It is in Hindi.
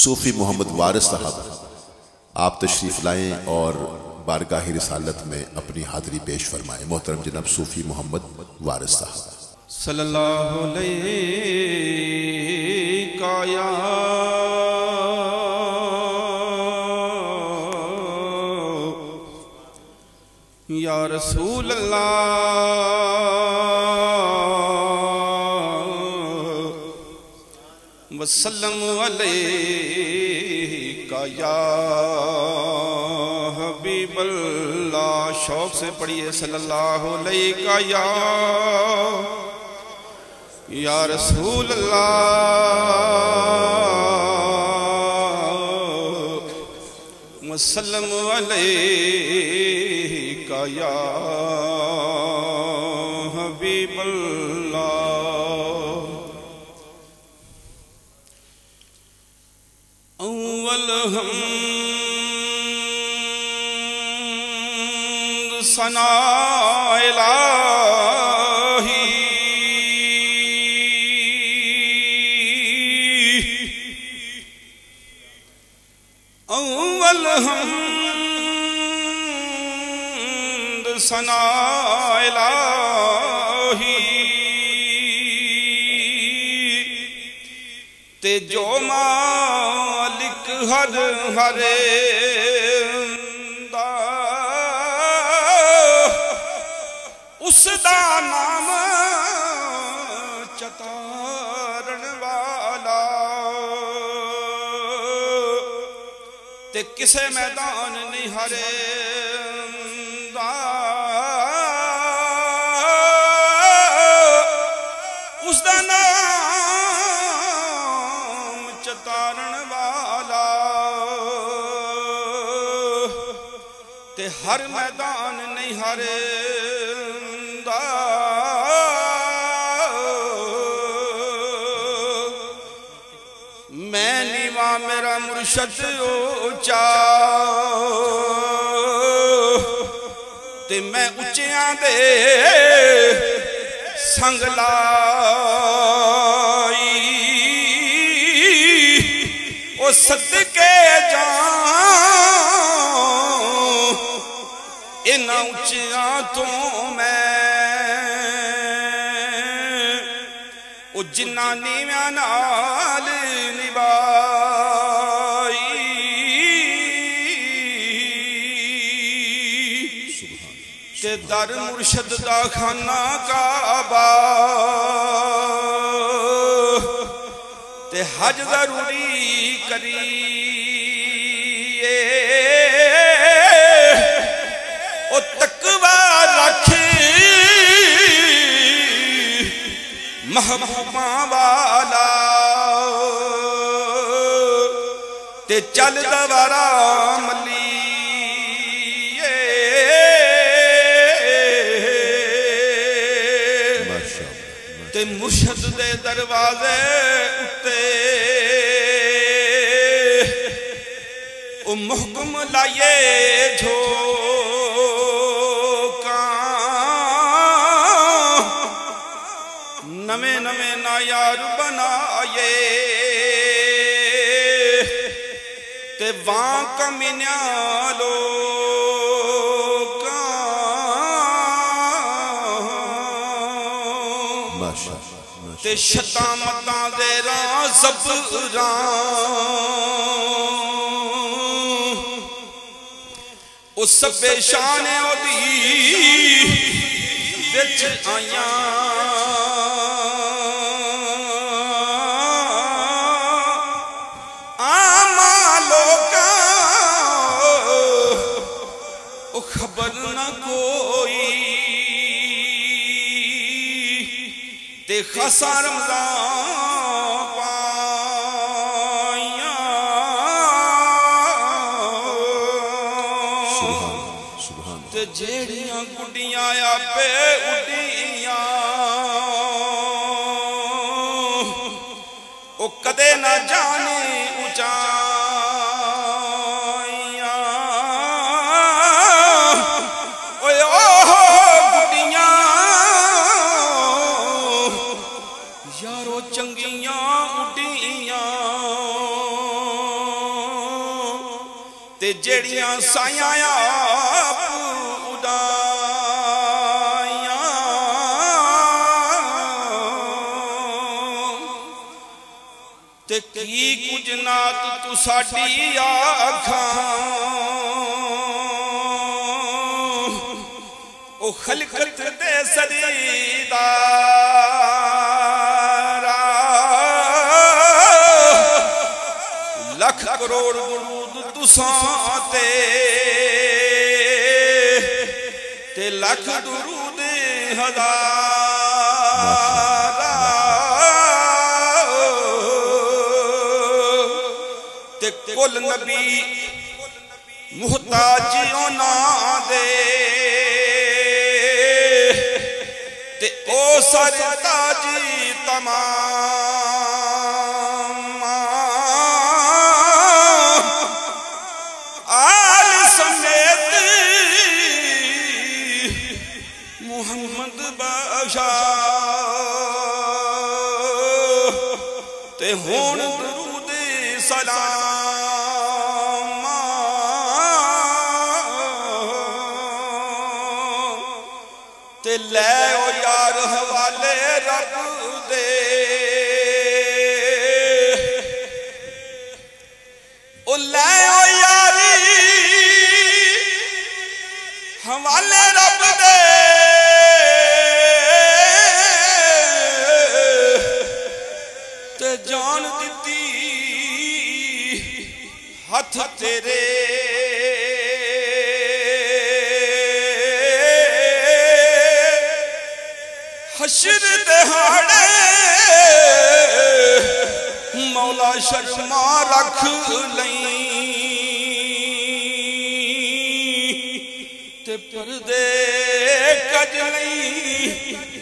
सूफ़ी मोहम्मद वारिस साहब आप तशरीफ़ लाएँ और बारगाह रिसालत में अपनी हाज़िरी पेश फरमाएँ। मोहतरम जनाब सूफ़ी मोहम्मद वारिस साहब सल्लल्लाहु अलैका या रसूल अल्लाह वसल्लम अलैका या हबीब अल्लाह। शौक से पढ़िए सल्लल्लाहु अलैका या रसूल अल्लाह वसल्लम अलैका या हबीब अल्लाह। अव्वल हमद सना इलाही अव्वल हमद सना इलाही ते जो मालिक हर हरे उसदा नाम चतारण वाला ते किसे मैदान नहीं हरे उसदा नाम चतारण वाला ते हर मैदान नहीं हरे। मैं नीवा मेरा मुर्शद ऊंचा ते मैं उच्चियां दे संग लाई ओ सदके जाऊं इन्हां उच्चियां तो मैं ओ जिन्ना नीव्यां नाल निभाई ते दर मुर्शद दा खाना काबा ते हज जरूरी करिए ओ तकवा रख महबूबा वाला ते चल दवारा मलिए ते मुर्शद दे दरवाजे उत्ते ओ मुहकम लाइए झोका नवे नवे नायार बनाए ते वां कमीन्या लोका ते शता मता दे रां ज़बरां उस सबे शान ओदी विच आया खबर न कोई ते खासा रमज़ान पाया ते जेड़ियां गुड्डियां आपे उड्डियां ओ कदे न जाने ऊंचा चंगियां उड्डियां ते जेड़ियां सायां आप उड़ाइयां ते की कुछ नात तू साडी आखां ओ खलकत दे सरीदारा लख करोड़ दुरूद तुसां ते लख दुरूद हज़ारा ते कुल नबी मुहताजी ना दे ते ओ सरताजी तमाम आल समेत मुहम्मद बाशा ते हुण दरूद सलाम ते लै ओ यार हवाले रब दे ओ लै ओ यारी हवाले रब दे ते जान दिती हथ तेरे हशर दहाड़े मौला शर्मा रख लई ते पर्दे कज लई